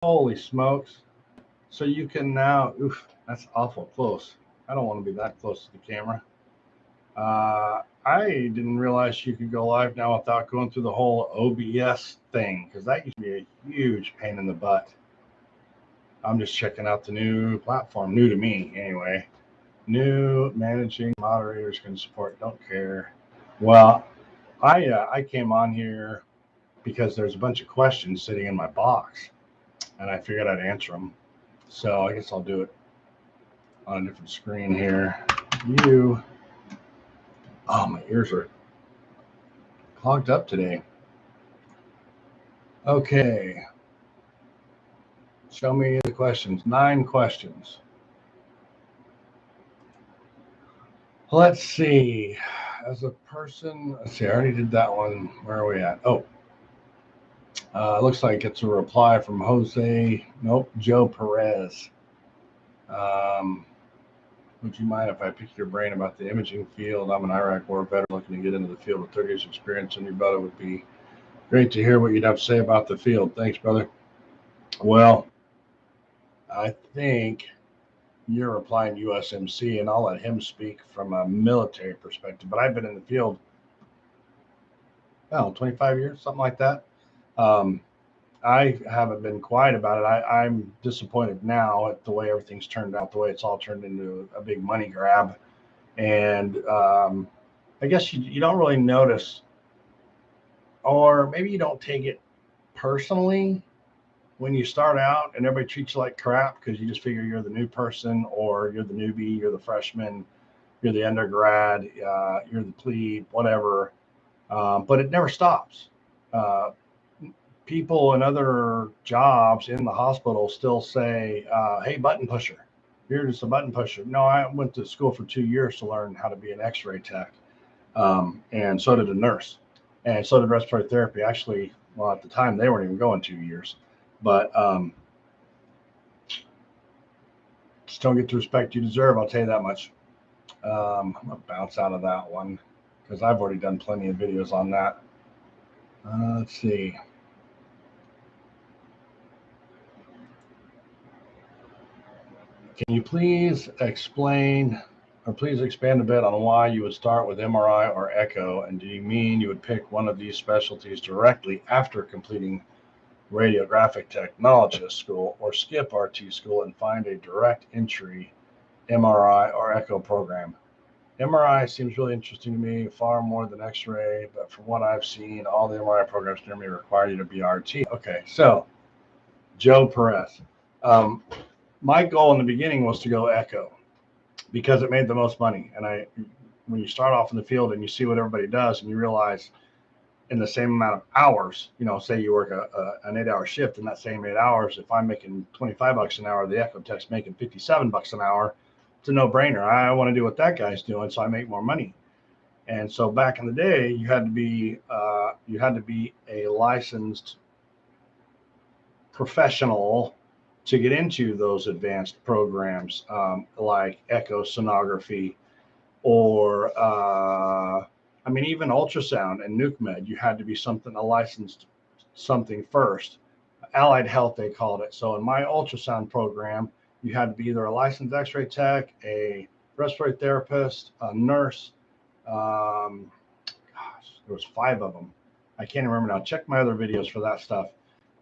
Holy smokes. So you can now, oof, that's awful close. I don't want to be that close to the camera. I didn't realize you could go live now without going through the whole OBS thing, because that used to be a huge pain in the butt. I'm just checking out the new platform, new to me anyway. New managing moderators can support, don't care. Well, I came on here because there's a bunch of questions sitting in my box, and I figured I'd answer them. So I guess I'll do it on a different screen here. Oh, my ears are clogged up today. Okay. Show me the questions. 9 questions. Let's see. As a person, let's see, I already did that one. Where are we at? Oh, looks like it's a reply from Jose. Nope, Joe Perez. Would you mind if I pick your brain about the imaging field? I'm an Iraq war veteran looking to get into the field with 30 years experience, and your brother would be great to hear what you'd have to say about the field. Thanks, brother. Well, I think you're applying USMC, and I'll let him speak from a military perspective. But I've been in the field, 25 years, something like that. I haven't been quiet about it. I'm disappointed now at the way everything's turned out, the way it's all turned into a big money grab. And I guess you don't really notice, or maybe you don't take it personally when you start out and everybody treats you like crap because you just figure you're the new person, or you're the newbie, you're the freshman, you're the undergrad, you're the plebe, whatever. But it never stops. People in other jobs in the hospital still say, hey, button pusher, you're just a button pusher. No, I went to school for 2 years to learn how to be an X-ray tech. And so did a nurse, and so did respiratory therapy. Actually, well, at the time they weren't even going 2 years, but just don't get the respect you deserve. I'll tell you that much. I'm gonna bounce out of that one because I've already done plenty of videos on that. Let's see. Can you please explain, or please expand a bit on why you would start with MRI or echo? And do you mean you would pick one of these specialties directly after completing radiographic technologist school, or skip RT school and find a direct entry MRI or echo program? MRI seems really interesting to me, far more than X-ray, but from what I've seen, all the MRI programs near me require you to be RT. Okay, so Joe Perez. My goal in the beginning was to go echo because it made the most money. And when you start off in the field and you see what everybody does, and you realize in the same amount of hours, say you work an 8-hour shift, in that same 8 hours, if I'm making $25 an hour, the echo tech's making $57 an hour. It's a no-brainer. I want to do what that guy's doing, so I make more money. And so back in the day, you had to be a licensed professional to get into those advanced programs, like echo sonography, or even ultrasound and nuke med. You had to be a licensed something first. Allied Health, they called it. So in my ultrasound program, you had to be either a licensed X-ray tech, a respiratory therapist, a nurse. There was 5 of them. I can't remember now. Check my other videos for that stuff.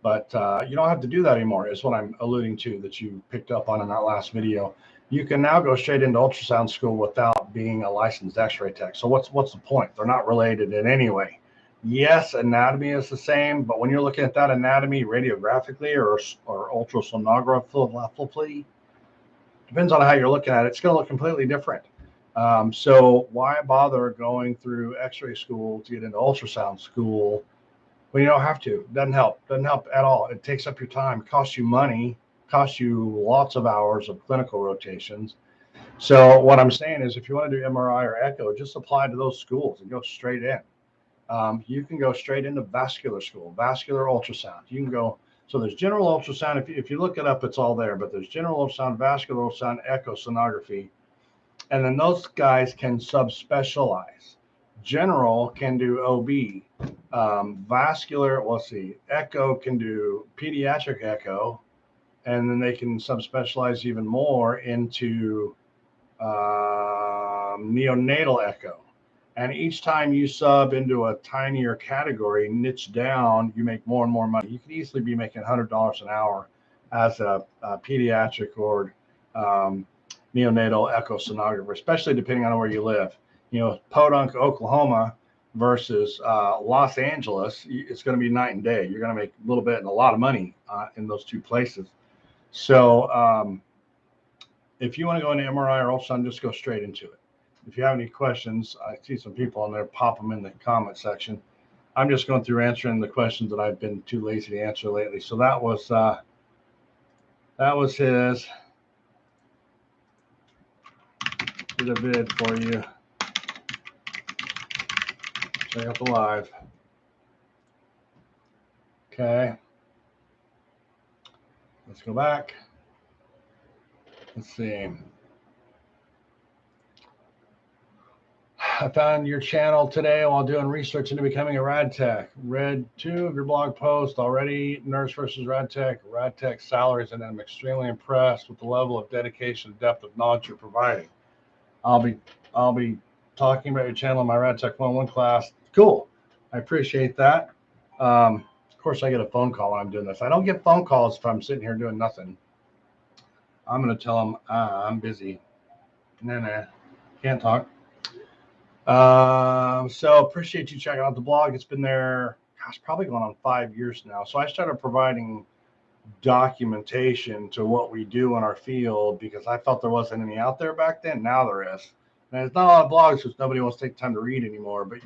But you don't have to do that anymore, is what I'm alluding to, that you picked up on in that last video. You can now go straight into ultrasound school without being a licensed X-ray tech. So what's the point? They're not related in any way. Yes, anatomy is the same, but when you're looking at that anatomy radiographically or ultrasonographically, depends on how you're looking at it, it's going to look completely different. So why bother going through X-ray school to get into ultrasound school when you don't have to? Doesn't help at all. It takes up your time, costs you money, costs you lots of hours of clinical rotations. So what I'm saying is, if you want to do MRI or echo, just apply to those schools and go straight in. You can go straight into vascular school, vascular ultrasound. You can go, so there's general ultrasound. If you look it up, it's all there, but there's general ultrasound, vascular ultrasound, echo sonography. And then those guys can subspecialize. General can do OB. Vascular, echo can do pediatric echo, and then they can subspecialize even more into neonatal echo. And each time you sub into a tinier category, niche down, you make more and more money. You could easily be making $100 an hour as a pediatric or neonatal echo sonographer, especially depending on where you live. You know, Podunk, Oklahoma versus Los Angeles, it's going to be night and day. You're going to make a little bit and a lot of money in those two places. So if you want to go into MRI or ultrasound, just go straight into it. If you have any questions, I see some people on there, pop them in the comment section. I'm just going through answering the questions that I've been too lazy to answer lately. So that was his. Did a vid for you. Check out the live. Okay. Let's go back. Let's see. I found your channel today while doing research into becoming a rad tech. Read 2 of your blog posts already, nurse versus rad tech salaries, and I'm extremely impressed with the level of dedication and depth of knowledge you're providing. I'll be talking about your channel in my rad tech 101 class. Cool. I appreciate that. Of course, I get a phone call when I'm doing this. I don't get phone calls if I'm sitting here doing nothing. I'm going to tell them I'm busy. Nah, can't talk. So appreciate you checking out the blog. It's been there, gosh, probably going on 5 years now. So I started providing documentation to what we do in our field because I felt there wasn't any out there back then. Now there is. And it's not a lot of blogs because nobody wants to take time to read anymore. But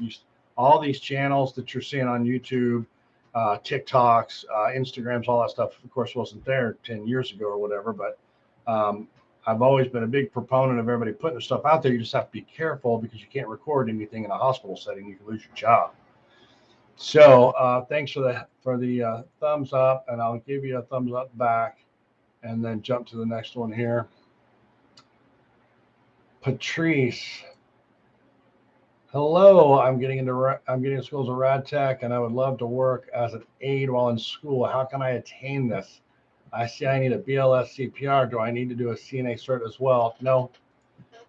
all these channels that you're seeing on YouTube, TikToks, Instagrams, all that stuff, of course, wasn't there 10 years ago or whatever. But I've always been a big proponent of everybody putting their stuff out there. You just have to be careful because you can't record anything in a hospital setting. You can lose your job. So thanks for the thumbs up, and I'll give you a thumbs up back, and then jump to the next one here. Patrice, hello. I'm getting into school as a rad tech, and I would love to work as an aide while in school. How can I attain this? I see I need a BLS CPR. Do I need to do a CNA cert as well? No,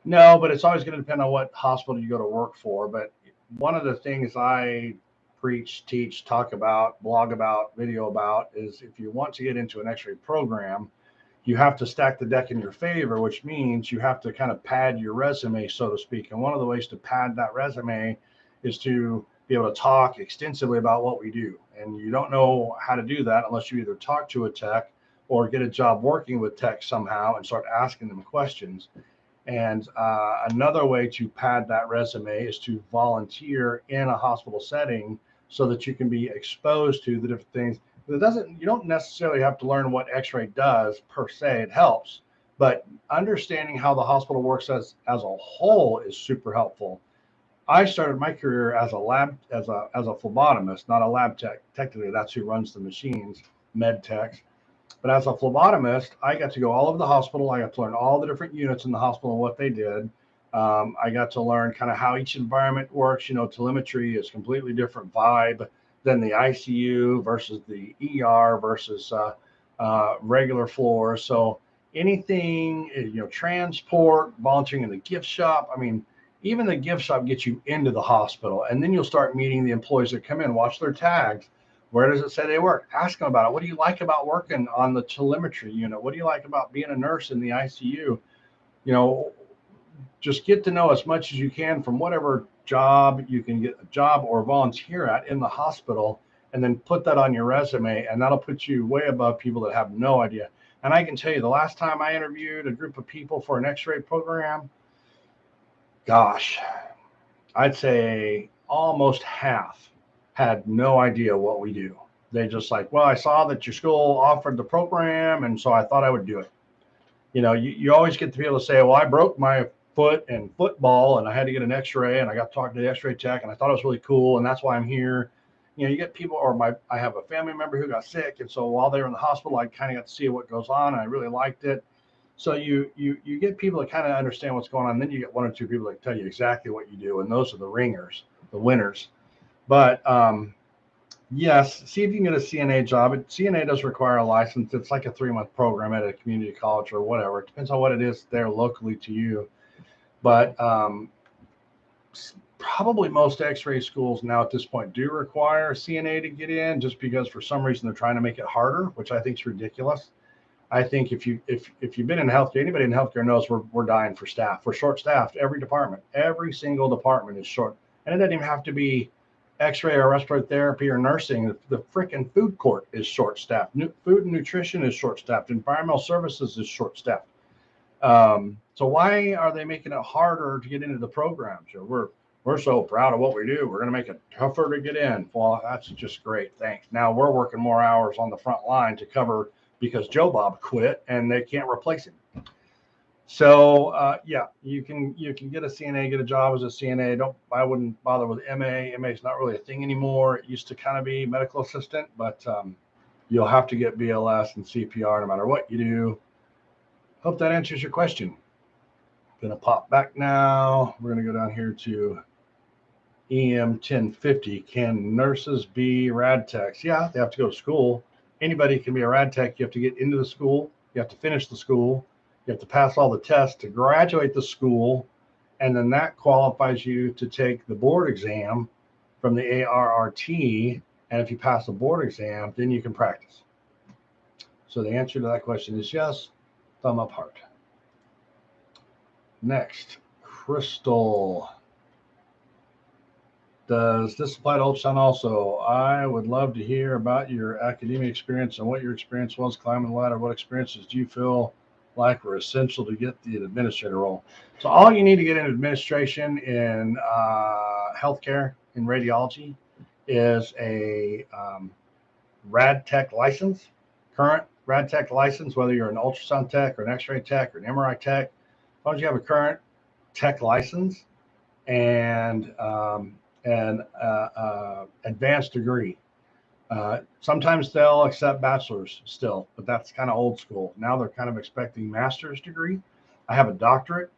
but it's always going to depend on what hospital you go to work for. But one of the things I preach, teach, talk about, blog about, video about is if you want to get into an Xray program, you have to stack the deck in your favor, which means you have to kind of pad your resume, so to speak. And one of the ways to pad that resume is to be able to talk extensively about what we do. And you don't know how to do that unless you either talk to a tech or get a job working with tech somehow and start asking them questions. And another way to pad that resume is to volunteer in a hospital setting so that you can be exposed to the different things. You don't necessarily have to learn what Xray does per se. It helps, but understanding how the hospital works as a whole is super helpful. I started my career as a phlebotomist, not a lab tech. Technically, that's who runs the machines, med techs. But as a phlebotomist, I got to go all over the hospital. I got to learn all the different units in the hospital and what they did. I got to learn kind of how each environment works. You know, telemetry is completely different vibe than the ICU versus the ER versus regular floors. So anything, transport, volunteering in the gift shop. I mean, even the gift shop gets you into the hospital, and then you'll start meeting the employees that come in, watch their tags. Where does it say they work? Ask them about it. What do you like about working on the telemetry unit? What do you like about being a nurse in the ICU? Just get to know as much as you can from whatever job you can get a job or volunteer at in the hospital, and then put that on your resume, and that'll put you way above people that have no idea. And I can tell you, the last time I interviewed a group of people for an Xray program, gosh, I'd say almost half had no idea what we do. They just like, well, I saw that your school offered the program, and so I thought I would do it. You always get to be able to say, well, I broke my foot in football and I had to get an Xray, and I got to talk to the Xray tech, and I thought it was really cool, and that's why I'm here. You get people, I have a family member who got sick, and so while they were in the hospital, I kind of got to see what goes on, and I really liked it. So you get people that kind of understand what's going on. Then you get one or two people that tell you exactly what you do, and those are the ringers, the winners. But Yes, see if you can get a CNA job. CNA does require a license. It's like a 3-month program at a community college or whatever. It depends on what it is there locally to you. But probably most X-ray schools now at this point do require a CNA to get in, just because for some reason they're trying to make it harder, which I think is ridiculous. I think if you've been in healthcare, anybody in healthcare knows we're dying for staff. We're short staffed. Every single department is short, and it doesn't even have to be X-ray or respiratory therapy or nursing. The freaking food court is short staffed. Food and nutrition is short staffed. Environmental services is short staffed. So why are they making it harder to get into the programs? We're so proud of what we do. We're going to make it tougher to get in. Well, that's just great. Thanks. Now we're working more hours on the front line to cover because Joe Bob quit and they can't replace him. So yeah, you can get a CNA, get a job as a CNA. I wouldn't bother with MA. MA is not really a thing anymore. It used to kind of be medical assistant, but you'll have to get BLS and CPR no matter what you do. Hope that answers your question. Gonna pop back now. We're gonna go down here to EM 1050. Can nurses be rad techs? Yeah, they have to go to school. Anybody can be a rad tech. You have to get into the school. You have to finish the school. You have to pass all the tests to graduate the school. And then that qualifies you to take the board exam from the ARRT. And if you pass the board exam, then you can practice. So the answer to that question is yes. Thumb up heart. Next, Crystal. Does this apply to ultrasound also? I would love to hear about your academic experience and what your experience was climbing the ladder. What experiences do you feel like were essential to get the administrator role? So all you need to get in administration in healthcare, in radiology, is a rad tech license, current rad tech license, whether you're an ultrasound tech or an X-ray tech or an MRI tech. As long as you have a current tech license and an advanced degree. Sometimes they'll accept bachelor's still, but that's kind of old school. Now they're kind of expecting master's degree. I have a doctorate,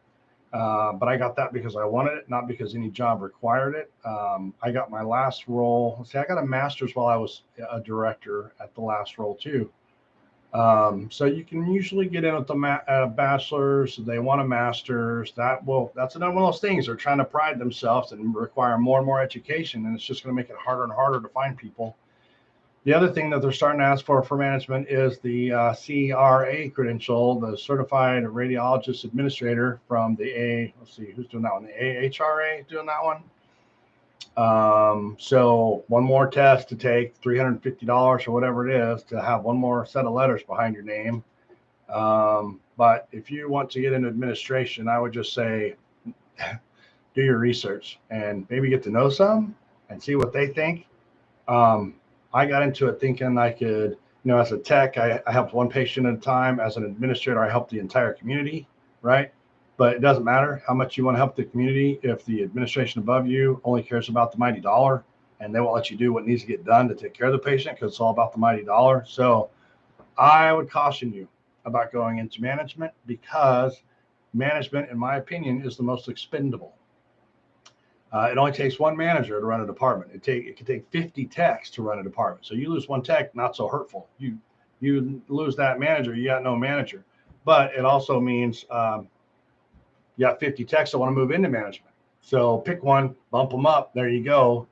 but I got that because I wanted it, not because any job required it. I got my last role. See, I got a master's while I was a director at the last role too. So you can usually get in with the bachelor's. They want a master's. That's another one of those things. They're trying to pride themselves and require more and more education, and it's just going to make it harder and harder to find people. The other thing that they're starting to ask for management is the CRA credential, the Certified Radiologist Administrator from the let's see, who's doing that one? The AHRA doing that one. So one more test to take, $350 or whatever it is, to have one more set of letters behind your name. But if you want to get into administration, I would just say do your research and maybe get to know some and see what they think. I got into it thinking I could, as a tech, I helped one patient at a time. As an administrator, I helped the entire community, right? But it doesn't matter how much you want to help the community if the administration above you only cares about the mighty dollar, and they won't let you do what needs to get done to take care of the patient because it's all about the mighty dollar. So I would caution you about going into management, because management, in my opinion, is the most expendable. It only takes one manager to run a department. It could take 50 techs to run a department. So you lose one tech, not so hurtful. You lose that manager, you got no manager. But it also means you got 50 techs that want to move into management. So pick one, bump them up. There you go.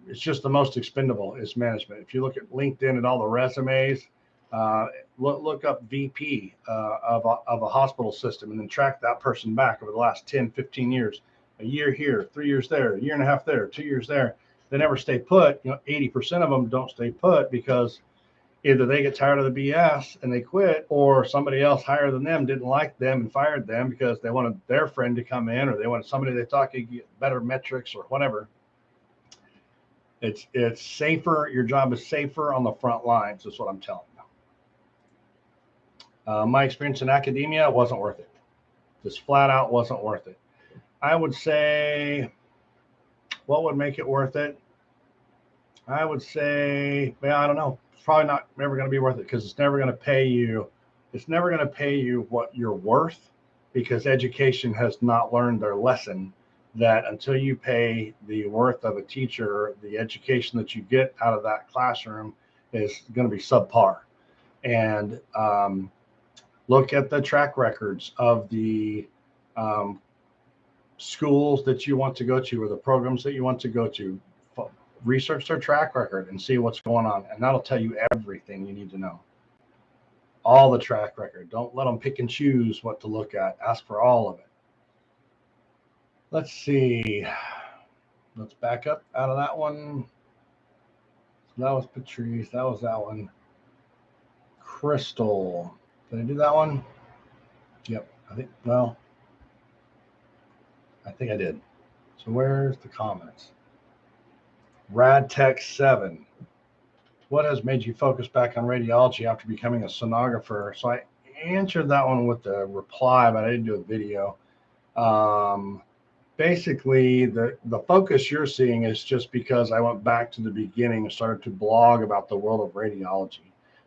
It's just the most expendable is management. If you look at LinkedIn and all the resumes, look up VP of a hospital system and then track that person back over the last 10, 15 years. A year here, 3 years there, a year and a half there, 2 years there. They never stay put. 80% of them don't stay put because either they get tired of the BS and they quit, or somebody else higher than them didn't like them and fired them because they wanted their friend to come in, or they wanted somebody they thought could get better metrics or whatever. It's safer. Your job is safer on the front lines, is what I'm telling you. My experience in academia wasn't worth it. Just flat out wasn't worth it. I would say, what would make it worth it? I would say, I don't know. It's probably not ever going to be worth it because it's never going to pay you. It's never going to pay you what you're worth, because education has not learned their lesson that until you pay the worth of a teacher, the education that you get out of that classroom is going to be subpar. And look at the track records of the schools that you want to go to or the programs that you want to go to. Research their track record and see what's going on, and that'll tell you everything you need to know. All the track record. Don't let them pick and choose what to look at. Ask for all of it. Let's see. Let's back up out of that one. That was Patrice. That was that one. Crystal. Did I do that one? Yep. I think I did. So where's the comments? RadTech7. What has made you focus back on radiology after becoming a sonographer? So I answered that one with the reply, but I didn't do a video. Basically, the focus you're seeing is just because I went back to the beginning and started to blog about the world of radiology.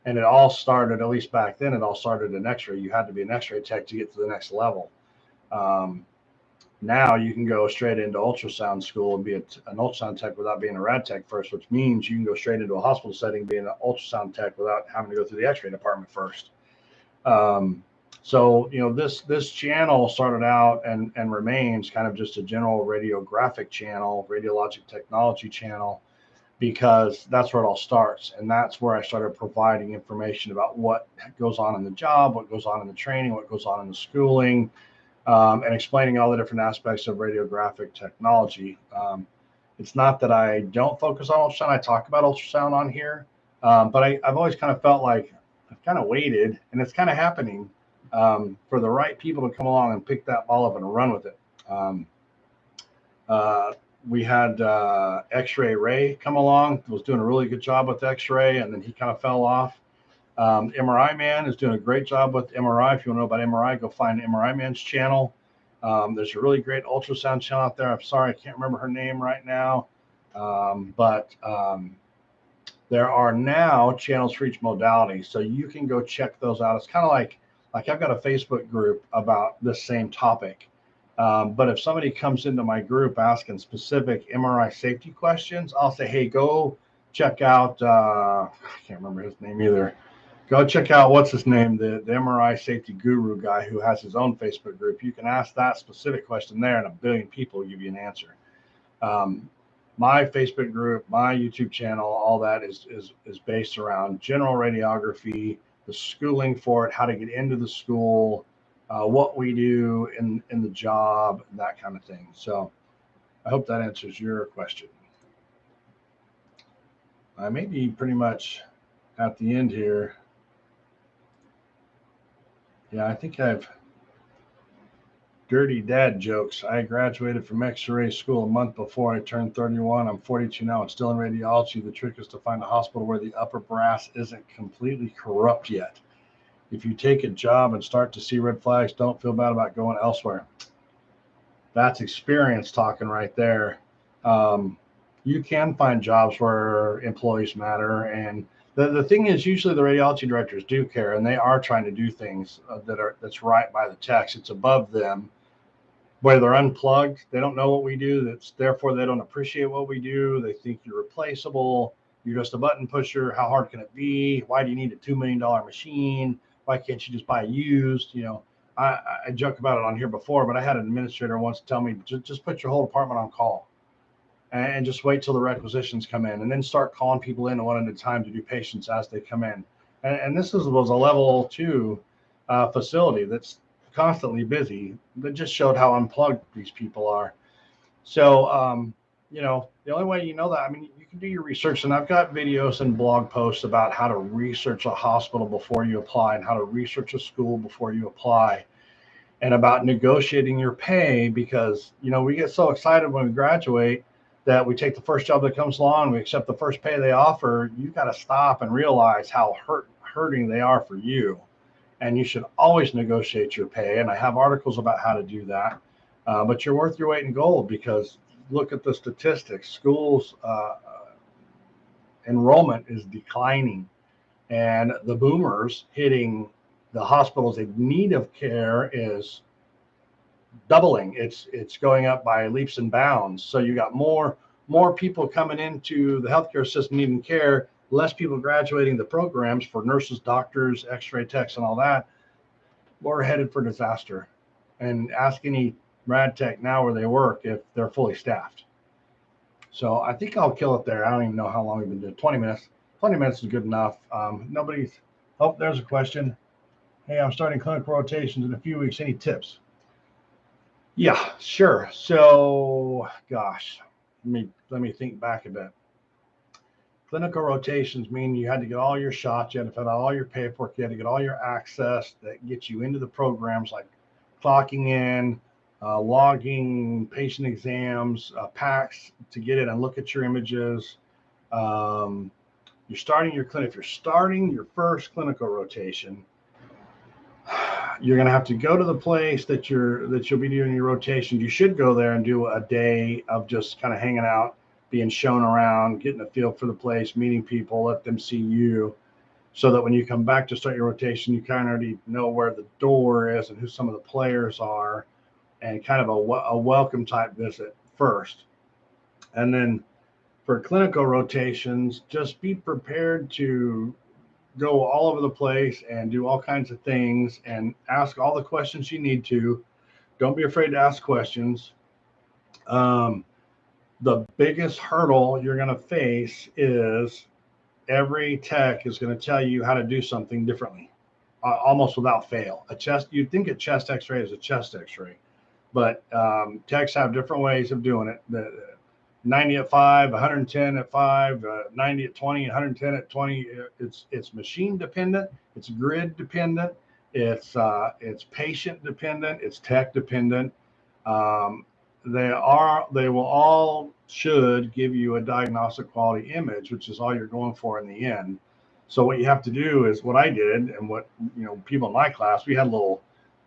And it all started, at least back then, it all started in Xray. You had to be an Xray tech to get to the next level. Now you can go straight into ultrasound school and be an ultrasound tech without being a rad tech first, which means you can go straight into a hospital setting being an ultrasound tech without having to go through the X-ray department first. So, you know, this channel started out and remains kind of just a general radiographic channel, radiologic technology channel, because that's where it all starts. And that's where I started providing information about what goes on in the job, what goes on in the training, what goes on in the schooling, and explaining all the different aspects of radiographic technology. It's not that I don't focus on ultrasound. I talk about ultrasound on here, but I've always kind of felt like I've kind of waited, and it's kind of happening for the right people to come along and pick that ball up and run with it. We had Xray come along, was doing a really good job with Xray, and then he kind of fell off. MRI Man is doing a great job with MRI. If you want to know about MRI, go find MRI Man's channel. There's a really great ultrasound channel out there. I'm sorry, I can't remember her name right now. But there are now channels for each modality. So you can go check those out. It's kind of like I've got a Facebook group about this same topic. But if somebody comes into my group asking specific MRI safety questions, I'll say, hey, go check out, I can't remember his name either. Go check out, what's his name, the MRI safety guru guy who has his own Facebook group. You can ask that specific question there, and a billion people will give you an answer. My Facebook group, my YouTube channel, all that is based around general radiography, the schooling for it, how to get into the school, what we do in the job, that kind of thing. So I hope that answers your question. I may be pretty much at the end here. Yeah, I think I've dirty dad jokes. I graduated from Xray school a month before I turned 31. I'm 42 now and still in radiology. The trick is to find a hospital where the upper brass isn't completely corrupt yet. If you take a job and start to see red flags, don't feel bad about going elsewhere. That's experience talking right there. You can find jobs where employees matter. And the thing is, usually the radiology directors do care, and they are trying to do things that's right by the techs. It's above them. Where they're unplugged, they don't know what we do. Therefore they don't appreciate what we do. They think you're replaceable. You're just a button pusher. How hard can it be? Why do you need a $2 million machine? Why can't you just buy used? You know, I joke about it on here before, but I had an administrator once tell me, just put your whole department on call and just wait till the requisitions come in, and then start calling people in one at a time to do patients as they come in. And this was a level 2 facility that's constantly busy. That just showed how unplugged these people are. So, you know, the only way you know that, I mean, you can do your research, and I've got videos and blog posts about how to research a hospital before you apply, and how to research a school before you apply, and about negotiating your pay, because, you know, we get so excited when we graduate that we take the first job that comes along, we accept the first pay they offer. You got to stop and realize how hurting they are for you. And you should always negotiate your pay. And I have articles about how to do that. But you're worth your weight in gold, because look at the statistics. Schools enrollment is declining, and the boomers hitting the hospitals in need of care is doubling. It's going up by leaps and bounds. So you got more people coming into the healthcare system needing care, less people graduating the programs for nurses, doctors, X-ray techs, and all that. We're headed for disaster. And ask any rad tech now where they work if they're fully staffed. So I think I'll kill it there. I don't even know how long we've been doing. 20 minutes. 20 minutes is good enough. Nobody's. Oh, there's a question. Hey, I'm starting clinical rotations in a few weeks. Any tips? Yeah, sure. So, gosh, let me think back a bit. Clinical rotations mean you had to get all your shots, you had to fill out all your paperwork, you had to get all your access that gets you into the programs like clocking in, logging patient exams, packs to get in and look at your images. You're starting your clinic. If you're starting your first clinical rotation, you're going to have to go to the place that you'll be doing your rotation. You should go there and do a day of just kind of hanging out, being shown around, getting a feel for the place, meeting people, let them see you, so that when you come back to start your rotation, you kind of already know where the door is and who some of the players are, and kind of a welcome type visit first. And then for clinical rotations, just be prepared to go all over the place and do all kinds of things and ask all the questions you need to. Don't be afraid to ask questions. The biggest hurdle you're going to face is every tech is going to tell you how to do something differently, almost without fail. You'd think a chest X-ray is a chest X-ray, but techs have different ways of doing it. The 90 at 5, 110 at 5, 90 at 20, 110 at 20. It's machine dependent. It's grid dependent. It's patient dependent. It's tech dependent. They will all should give you a diagnostic quality image, which is all you're going for in the end. So what you have to do is what I did, and what people in my class, we had a little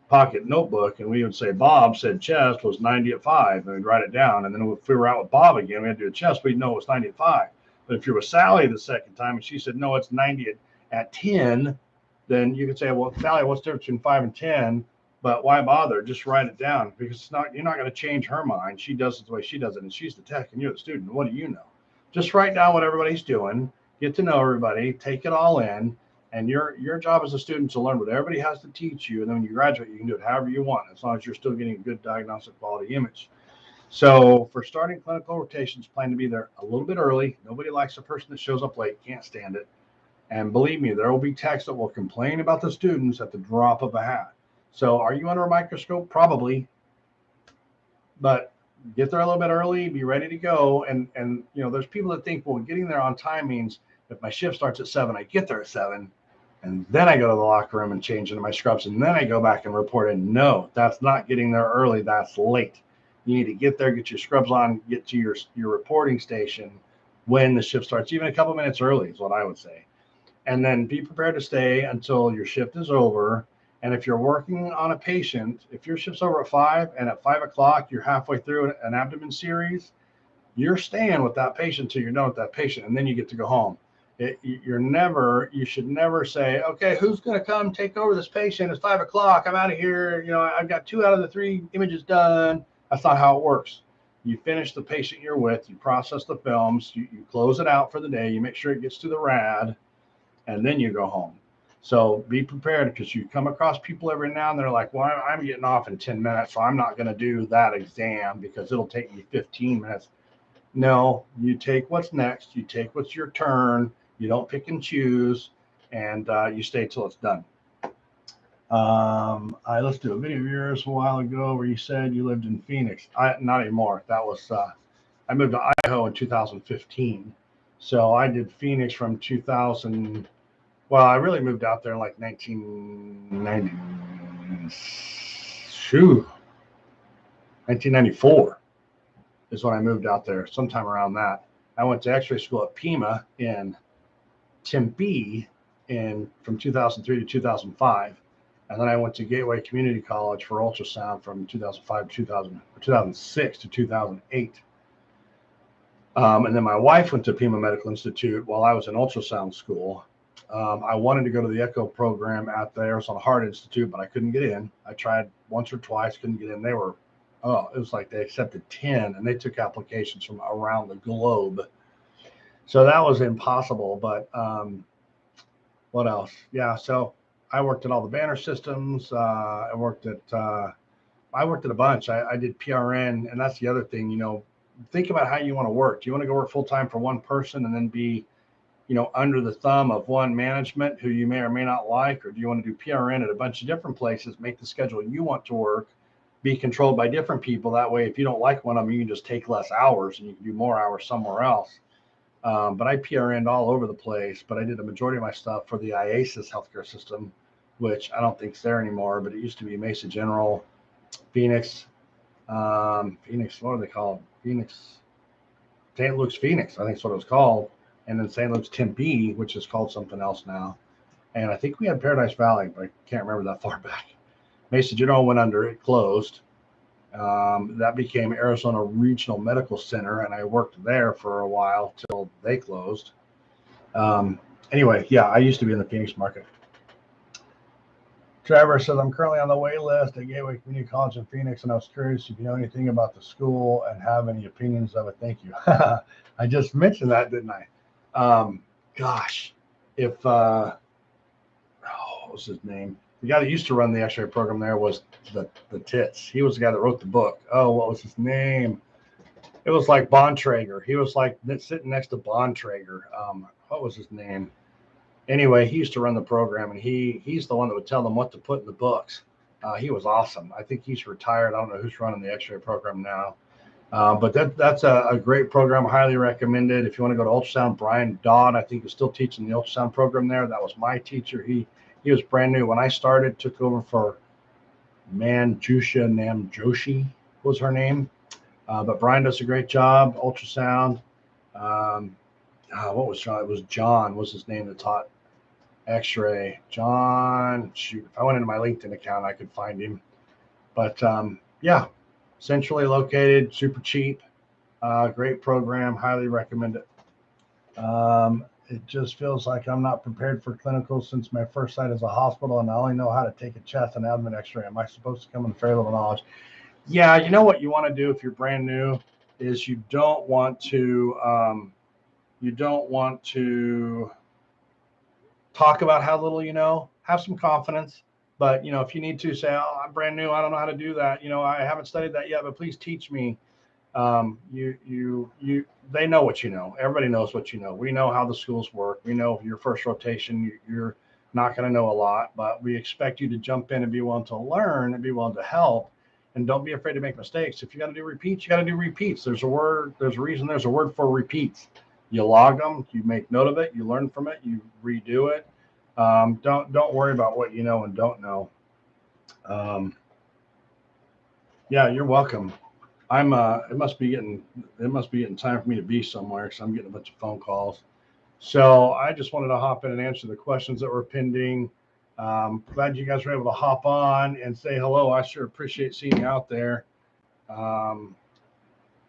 pocket notebook, and we would say Bob said chest was 90 at 5, and we'd write it down. And then if we were out with Bob again, we had to do a chest, we'd know it was 90 at 5. But if you're with Sally the second time and she said no, it's 90 at 10, then you could say, well, Sally, what's the difference between 5 and 10? But why bother? Just write it down, because you're not going to change her mind. She does it the way she does it, and she's the tech and you're the student. What do you know? Just write down what everybody's doing, get to know everybody, take it all in. And your job as a student to learn what everybody has to teach you. And then when you graduate, you can do it however you want, as long as you're still getting a good diagnostic quality image. So for starting clinical rotations, plan to be there a little bit early. Nobody likes a person that shows up late, can't stand it. And believe me, there will be techs that will complain about the students at the drop of a hat. So are you under a microscope? Probably. But get there a little bit early, be ready to go. And there's people that think, well, getting there on time means if my shift starts at 7, I get there at 7. And then I go to the locker room and change into my scrubs, and then I go back and report in. No, that's not getting there early. That's late. You need to get there, get your scrubs on, get to your reporting station when the shift starts, even a couple minutes early is what I would say. And then be prepared to stay until your shift is over. And if you're working on a patient, if your shift's over at 5 and at 5 o'clock, you're halfway through an abdomen series, you're staying with that patient until you're done with that patient, and then you get to go home. You should never say, okay, who's going to come take over this patient? It's 5 o'clock. I'm out of here. I've got 2 out of the 3 images done. That's not how it works. You finish the patient you're with, you process the films, you close it out for the day, you make sure it gets to the rad, and then you go home. So be prepared, because you come across people every now and then, they're like, well, I'm getting off in 10 minutes, so I'm not going to do that exam because it'll take me 15 minutes. No, you take what's next. You take what's your turn. You don't pick and choose, and you stay till it's done. I listened to a video of yours a while ago where you said you lived in Phoenix. Not anymore. That was I moved to Idaho in 2015. So I did Phoenix from 2000. Well, I really moved out there in like 1994 is when I moved out there, sometime around that. I went to X-ray school at Pima in Tempe from 2003 to 2005. And then I went to Gateway Community College for ultrasound from 2005 to 2006 to 2008. And then my wife went to Pima Medical Institute while I was in ultrasound school. I wanted to go to the echo program out there. It was on Heart Institute, but I couldn't get in. I tried once or twice, couldn't get in. It was like they accepted 10 and they took applications from around the globe. So that was impossible. But what else? Yeah. So I worked at all the banner systems. I worked at a bunch. I did PRN, and that's the other thing, think about how you want to work. Do you want to go work full time for one person and then be, under the thumb of one management who you may or may not like, or do you want to do PRN at a bunch of different places, make the schedule you want to work, be controlled by different people? That way, if you don't like one of them, you can just take less hours and you can do more hours somewhere else. But I PRN'd all over the place, but I did the majority of my stuff for the IASIS healthcare system, which I don't think is there anymore, but it used to be Mesa General, Phoenix, what are they called? St. Luke's Phoenix, I think is what it was called. And then St. Luke's Tempe, which is called something else now. And I think we had Paradise Valley, but I can't remember that far back. Mesa General went under, it closed. That became Arizona Regional Medical Center, and I worked there for a while till they closed. Anyway, yeah, I used to be in the Phoenix market. Trevor says, I'm currently on the wait list at Gateway Community College in Phoenix, and I was curious if you know anything about the school and have any opinions of it. Thank you. I just mentioned that, didn't I? Gosh, what was his name? The guy that used to run the Xray program there was the Tits. He was the guy that wrote the book. Oh, what was his name? It was like Bontrager. He was like sitting next to Bontrager. What was his name? Anyway, he used to run the program, and he's the one that would tell them what to put in the books. He was awesome. I think he's retired. I don't know who's running the Xray program now. But that's a great program. Highly recommended. If you want to go to ultrasound, Brian Dodd, I think, is still teaching the ultrasound program there. That was my teacher. He was brand new when I started. Took over for Manjusha Namjoshi was her name. But Brian does a great job. Ultrasound. What was John? It was John was his name that taught Xray. John. Shoot, if I went into my LinkedIn account, I could find him. But yeah. Centrally located, super cheap, great program, highly recommend it. It just feels like I'm not prepared for clinical since my first site is a hospital and I only know how to take a chest and abdomen X-ray. Am I supposed to come with very little knowledge? Yeah, you know what you want to do if you're brand new is you don't want to talk about how little you know. Have some confidence. But, if you need to say, oh, I'm brand new, I don't know how to do that. I haven't studied that yet, but please teach me. They know what you know. Everybody knows what you know. We know how the schools work. We know your first rotation, you're not going to know a lot, but we expect you to jump in and be willing to learn and be willing to help. And don't be afraid to make mistakes. If you got to do repeats, you got to do repeats. There's a word for repeats. You log them, you make note of it, you learn from it, you redo it. Don't worry about what you know and don't know. Yeah, you're welcome. It must be getting time for me to be somewhere because I'm getting a bunch of phone calls. So I just wanted to hop in and answer the questions that were pending. Glad you guys were able to hop on and say hello. I sure appreciate seeing you out there.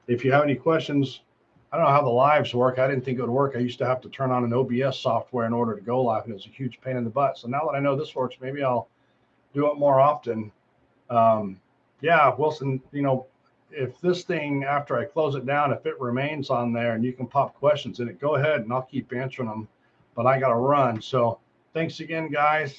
If you have any questions, I don't know how the lives work. I didn't think it would work. I used to have to turn on an OBS software in order to go live, and it was a huge pain in the butt. So now that I know this works, maybe I'll do it more often. Yeah, Wilson, if this thing, after I close it down, if it remains on there and you can pop questions in it, go ahead and I'll keep answering them, but I got to run. So thanks again, guys.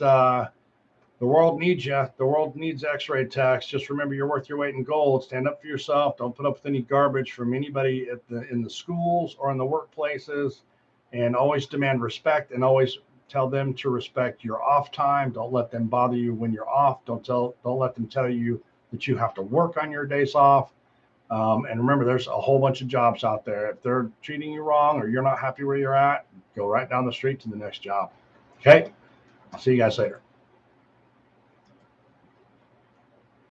The world needs you. The world needs X-ray techs. Just remember, you're worth your weight in gold. Stand up for yourself. Don't put up with any garbage from anybody in the schools or in the workplaces, and always demand respect and always tell them to respect your off time. Don't let them bother you when you're off. Don't let them tell you that you have to work on your days off. And remember, there's a whole bunch of jobs out there. If they're treating you wrong or you're not happy where you're at, go right down the street to the next job. Okay? I'll see you guys later.